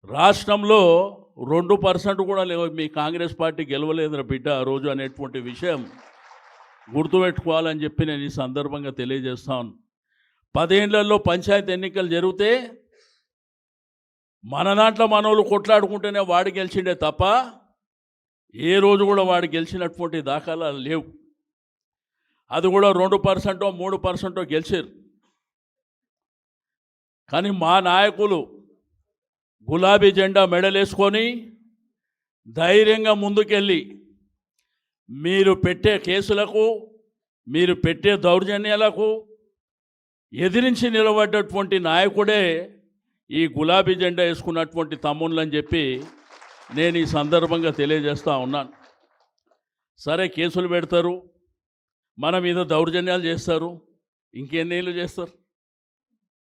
రాష్ట్రంలో 2% కూడా లేవు. మీ కాంగ్రెస్ పార్టీ గెలవలేదురా బిడ్డ ఆ రోజు అనేటువంటి విషయం గుర్తుపెట్టుకోవాలని చెప్పి నేను ఈ సందర్భంగా తెలియజేస్తాను. 10 ఏళ్లలో పంచాయతీ ఎన్నికలు జరిగితే మన దాంట్లో మనోళ్ళు కొట్లాడుకుంటేనే వాడు గెలిచిండే తప్ప ఏ రోజు కూడా వాడు గెలిచినటువంటి దాఖలాలు లేవు. అది కూడా 2% 3% గెలిచారు. కానీ మా నాయకులు గులాబీ జెండా మెడలేసుకొని ధైర్యంగా ముందుకెళ్ళి మీరు పెట్టే కేసులకు, మీరు పెట్టే దౌర్జన్యాలకు ఎదిరించి నిలబడ్డటువంటి నాయకుడే ఈ గులాబీ జెండా వేసుకున్నటువంటి తమ్ముళ్ళని చెప్పి నేను ఈ సందర్భంగా తెలియజేస్తూ ఉన్నాను. సరే, కేసులు పెడతారు, మన మీద దౌర్జన్యాలు చేస్తారు. ఇంకెన్నేళ్ళు చేస్తారు?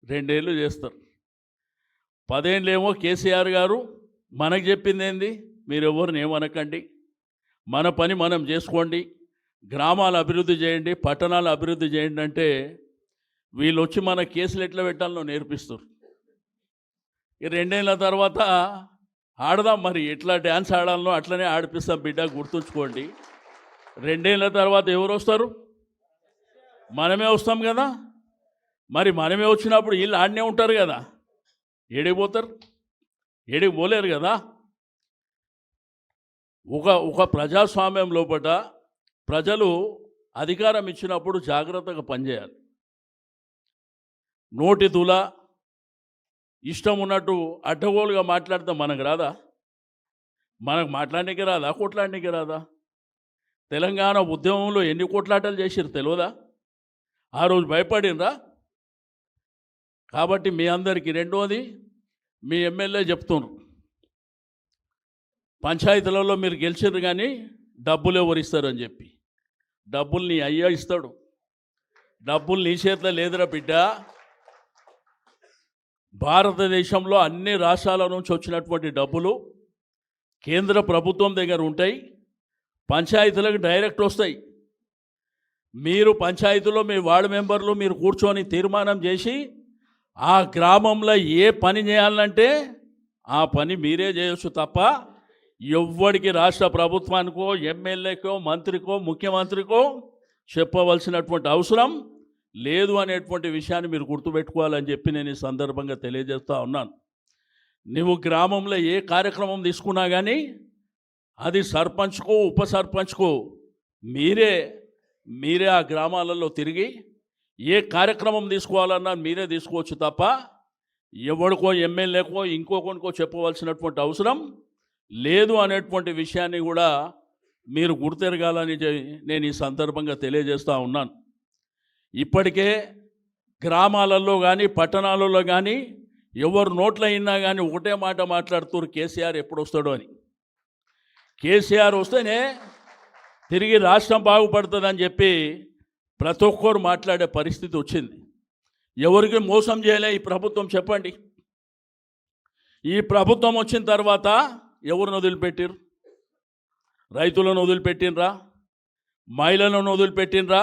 2 ఏళ్ళు చేస్తారు. 10 ఏళ్ళేమో కేసీఆర్ గారు మనకు చెప్పింది ఏంది, మీరెవరిని ఏమనకండి, మన పని మనం చేసుకోండి, గ్రామాల అభివృద్ధి చేయండి, పట్టణాల అభివృద్ధి చేయండి అంటే వీళ్ళు వచ్చి మన కేసులు ఎట్లా పెట్టాలో నేర్పిస్తారు. 2 ఏళ్ళ తర్వాత ఆడదాం, మరి ఎట్లా డ్యాన్స్ ఆడాలనో అట్లనే ఆడిపిస్తాం బిడ్డ, గుర్తుంచుకోండి. 2 ఏళ్ళ తర్వాత ఎవరు వస్తారు? మనమే వస్తాం కదా. మరి మనమే వచ్చినప్పుడు వీళ్ళు ఆడనే ఉంటారు కదా, ఏడికి పోతారు? ఏడికి పోలేరు కదా. ఒక ప్రజాస్వామ్యం లోపల ప్రజలు అధికారం ఇచ్చినప్పుడు జాగ్రత్తగా పనిచేయాలి. నోటి తుల ఇష్టం ఉన్నట్టు అడ్డగోలుగా మాట్లాడితే మనకు రాదా? మనకు మాట్లాడడానికి రాదా? కొట్లాడడానికి రాదా? తెలంగాణ ఉద్యమంలో ఎన్ని కొట్లాటలు చేసిరు తెలియదా? ఆ రోజు భయపడినరా? కాబట్టి మీ అందరికీ రెండోది, మీ ఎమ్మెల్యే చెప్తున్నారు, పంచాయతీలలో మీరు గెలిచారు కానీ డబ్బులు ఎవరు ఇస్తారని చెప్పి. డబ్బులు నీ అయ్యా ఇస్తాడు, డబ్బులు నీ చేతిలో లేదురా బిడ్డ. భారతదేశంలో అన్ని రాష్ట్రాల నుంచి వచ్చినటువంటి డబ్బులు కేంద్ర ప్రభుత్వం దగ్గర ఉంటాయి, పంచాయతీలకు డైరెక్ట్ వస్తాయి. మీరు పంచాయతీలో మీ వార్డు మెంబర్లు మీరు కూర్చొని తీర్మానం చేసి ఆ గ్రామంలో ఏ పని చేయాలంటే ఆ పని మీరే చేయొచ్చు తప్ప ఎవ్వడికి రాష్ట్ర ప్రభుత్వానికో, ఎమ్మెల్యేకో, మంత్రికో, ముఖ్యమంత్రికో చెప్పవలసినటువంటి అవసరం లేదు అనేటువంటి విషయాన్ని మీరు గుర్తుపెట్టుకోవాలని చెప్పి నేను ఈ సందర్భంగా తెలియజేస్తూ ఉన్నాను. నువ్వు గ్రామంలో ఏ కార్యక్రమం తీసుకున్నా కానీ అది సర్పంచ్కో, ఉప సర్పంచ్కో మీరే ఆ గ్రామాలలో తిరిగి ఏ కార్యక్రమం తీసుకోవాలన్నా మీరే తీసుకోవచ్చు తప్ప ఎవడికో, ఎమ్మెల్యేకో, ఇంకొకరికో చెప్పవలసినటువంటి అవసరం లేదు అనేటువంటి విషయాన్ని కూడా మీరు గుర్తెరగాలని నేను ఈ సందర్భంగా తెలియజేస్తూ ఉన్నాను. ఇప్పటికే గ్రామాలలో కానీ పట్టణాలలో కానీ ఎవరు నోట్ల అయినా కానీ ఒకటే మాట మాట్లాడుతున్నారు, కేసీఆర్ ఎప్పుడు వస్తాడో అని. కేసీఆర్ వస్తేనే తిరిగి రాష్ట్రం బాగుపడుతుందని చెప్పి ప్రతి ఒక్కరు మాట్లాడే పరిస్థితి వచ్చింది. ఎవరికి మోసం చేయలే ఈ ప్రభుత్వం చెప్పండి. ఈ ప్రభుత్వం వచ్చిన తర్వాత ఎవరిని వదిలిపెట్టిరు? రైతులను వదిలిపెట్టినరా? మహిళలను వదిలిపెట్టినరా?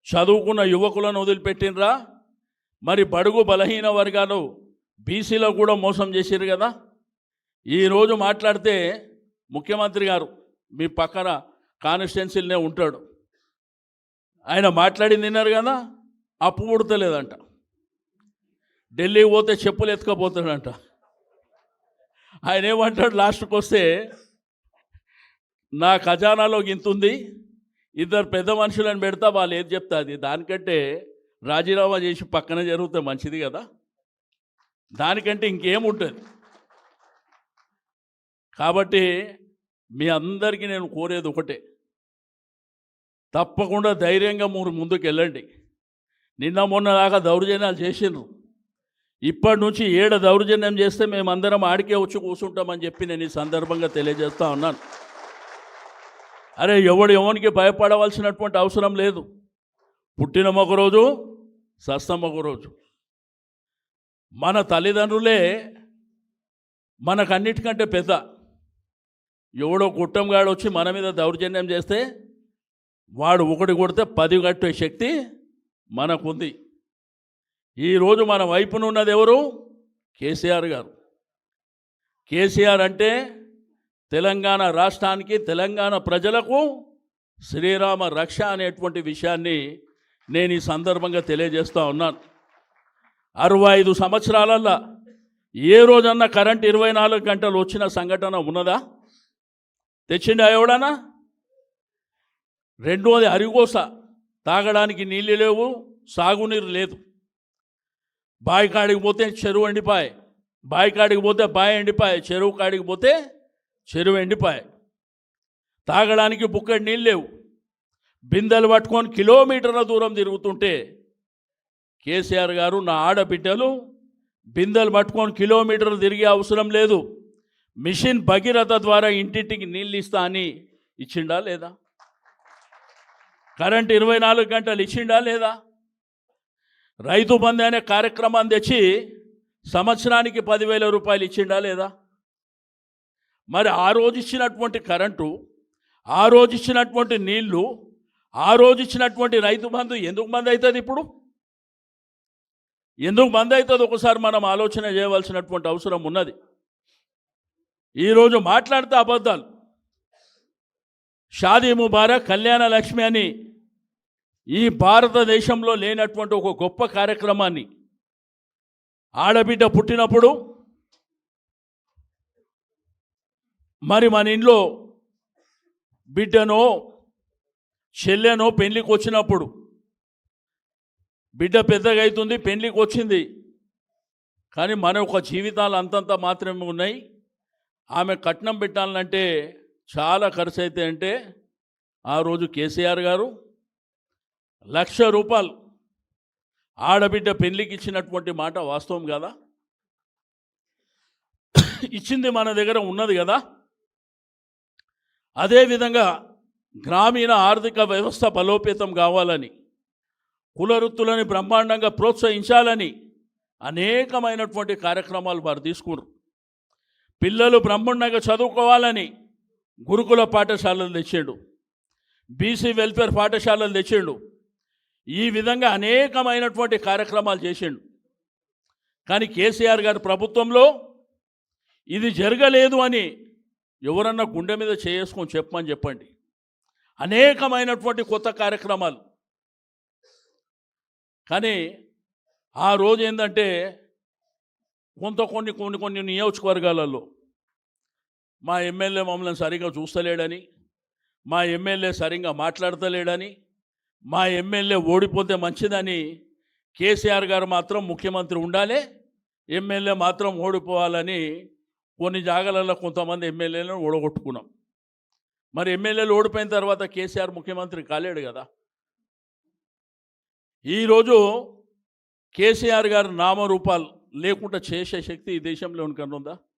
చదువుకున్న యువకులను వదిలిపెట్టినరా? మరి బడుగు బలహీన వర్గాలు బీసీలో కూడా మోసం చేశారు కదా. ఈరోజు మాట్లాడితే ముఖ్యమంత్రి గారు మీ పక్కన కాన్స్టిట్యున్సీలనే ఉంటాడు, ఆయన మాట్లాడింది విన్నారు కదా, అప్పు పుడతలేదంట, ఢిల్లీకి పోతే చెప్పులు ఎత్తుకపోతాడంట. ఆయన ఏమంటాడు లాస్ట్కి వస్తే, నా ఖజానాలో గింతుంది, 2 పెద్ద మనుషులను పెడతా, వాళ్ళు ఏది చెప్తా అది, దానికంటే రాజీనామా చేసి పక్కన జరిగితే మంచిది కదా, దానికంటే ఇంకేముంటుంది. కాబట్టి మీ అందరికీ నేను కోరేది ఒకటే, తప్పకుండా ధైర్యంగా మీరు ముందుకు వెళ్ళండి. నిన్న మొన్న దాకా దౌర్జన్యాలు చేసిండ్రు, ఇప్పటి నుంచి 7 దౌర్జన్యం చేస్తే మేమందరం ఆడికే వచ్చి కూర్చుంటామని చెప్పి నేను ఈ సందర్భంగా తెలియజేస్తూ ఉన్నాను. అరే, ఎవరికి భయపడవలసినటువంటి అవసరం లేదు. పుట్టిన ఒకరోజు, సస్తం ఒకరోజు. మన తల్లిదండ్రులే మనకన్నిటికంటే పెద్ద. ఎవడో కుట్టంగాడు వచ్చి మన మీద దౌర్జన్యం చేస్తే వాడు ఒకటి కొడితే 10 కట్టే శక్తి మనకుంది. ఈరోజు మన వైపున ఉన్నది ఎవరు? కేసీఆర్ గారు. కేసీఆర్ అంటే తెలంగాణ రాష్ట్రానికి, తెలంగాణ ప్రజలకు శ్రీరామ రక్ష అనేటువంటి విషయాన్ని నేను ఈ సందర్భంగా తెలియజేస్తూ ఉన్నాను. 65 సంవత్సరాలల్లో ఏ రోజన్నా కరెంట్ 24 గంటలు వచ్చిన సంఘటన ఉన్నదా? తెచ్చిండా ఎవడన్నా? రెండోది అరిగోస, తాగడానికి నీళ్ళు లేవు, సాగునీరు లేదు. బావి కాడికి పోతే చెరువు ఎండిపాయ, బావి కాడికి పోతే బావి ఎండిపాయ, చెరువు కాడికి పోతే చెరువు ఎండిపాయ. తాగడానికి బుక్కడి నీళ్ళు లేవు. బిందెలు పట్టుకొని కిలోమీటర్ల దూరం తిరుగుతుంటే కేసీఆర్ గారు, నా ఆడబిడ్డలు బిందెలు పట్టుకొని కిలోమీటర్లు తిరిగే అవసరం లేదు, మిషన్ భగీరథ ద్వారా ఇంటింటికి నీళ్ళు ఇస్తా అని ఇచ్చిండా లేదా? కరెంట్ 24 గంటలు ఇచ్చిండా లేదా? రైతు బంధు అనే కార్యక్రమాన్ని తెచ్చి సంవత్సరానికి 10,000 రూపాయలు ఇచ్చిండా లేదా? మరి ఆ రోజు ఇచ్చినటువంటి కరెంటు, ఆ రోజు ఇచ్చినటువంటి నీళ్లు, ఆ రోజు ఇచ్చినటువంటి రైతు బంధు ఎందుకు బంద్ అవుతుంది? ఇప్పుడు ఎందుకు బంద్ అవుతుంది? ఒకసారి మనం ఆలోచన చేయవలసినటువంటి అవసరం ఉన్నది. ఈరోజు మాట్లాడితే అబద్ధాలు. షాదీ ముబారక్, కళ్యాణ లక్ష్మి అని ఈ భారతదేశంలో లేనటువంటి ఒక గొప్ప కార్యక్రమాన్ని ఆడబిడ్డ పుట్టినప్పుడు మరి మన ఇంట్లో బిడ్డనో చెల్లెనో పెళ్లికి వచ్చినప్పుడు, బిడ్డ పెద్దగా అవుతుంది, పెళ్లికి వచ్చింది, కానీ మన ఒక జీవితాలు అంతంత మాత్రమే ఉన్నాయి. ఆమె కట్నం పెట్టాలంటే చాలా ఖర్చు అయితే అంటే ఆ రోజు కేసీఆర్ గారు 1,00,000 రూపాయలు ఆడబిడ్డ పెళ్లికి ఇచ్చినటువంటి మాట వాస్తవం కదా? ఇచ్చింది మన దగ్గర ఉన్నది కదా? అదేవిధంగా గ్రామీణ ఆర్థిక వ్యవస్థ బలోపేతం కావాలని, కుల వృత్తులని బ్రహ్మాండంగా ప్రోత్సహించాలని అనేకమైనటువంటి కార్యక్రమాలు వారు తీసుకున్నారు. పిల్లలు బ్రహ్మాండంగా చదువుకోవాలని గురుకుల పాఠశాలలు తెచ్చాడు, బీసీ వెల్ఫేర్ పాఠశాలలు తెచ్చాడు. ఈ విధంగా అనేకమైనటువంటి కార్యక్రమాలు చేసిండు. కానీ కేసీఆర్ గారి ప్రభుత్వంలో ఇది జరగలేదు అని ఎవరన్నా గుండె మీద చేసుకొని చెప్పమని చెప్పండి. అనేకమైనటువంటి కొత్త కార్యక్రమాలు. కానీ ఆ రోజు ఏంటంటే కొన్ని నియోజకవర్గాలలో మా ఎమ్మెల్యే మమ్మల్ని సరిగ్గా చూస్తలేడని, మా ఎమ్మెల్యే సరిగ్గా మాట్లాడతలేడని, మా ఎమ్మెల్యే ఓడిపోతే మంచిదని కేసీఆర్ గారు మాత్రం ముఖ్యమంత్రి ఉండాలి, ఎమ్మెల్యే మాత్రం ఓడిపోవాలని కొన్ని జాగాలలో కొంతమంది ఎమ్మెల్యేలను ఓడగొట్టుకున్నాం. మరి ఎమ్మెల్యేలు ఓడిపోయిన తర్వాత కేసీఆర్ ముఖ్యమంత్రి కాలేడు కదా. ఈరోజు కేసీఆర్ గారు నామరూపాలు లేకుండా చేసే శక్తి ఈ దేశంలో ఉందా?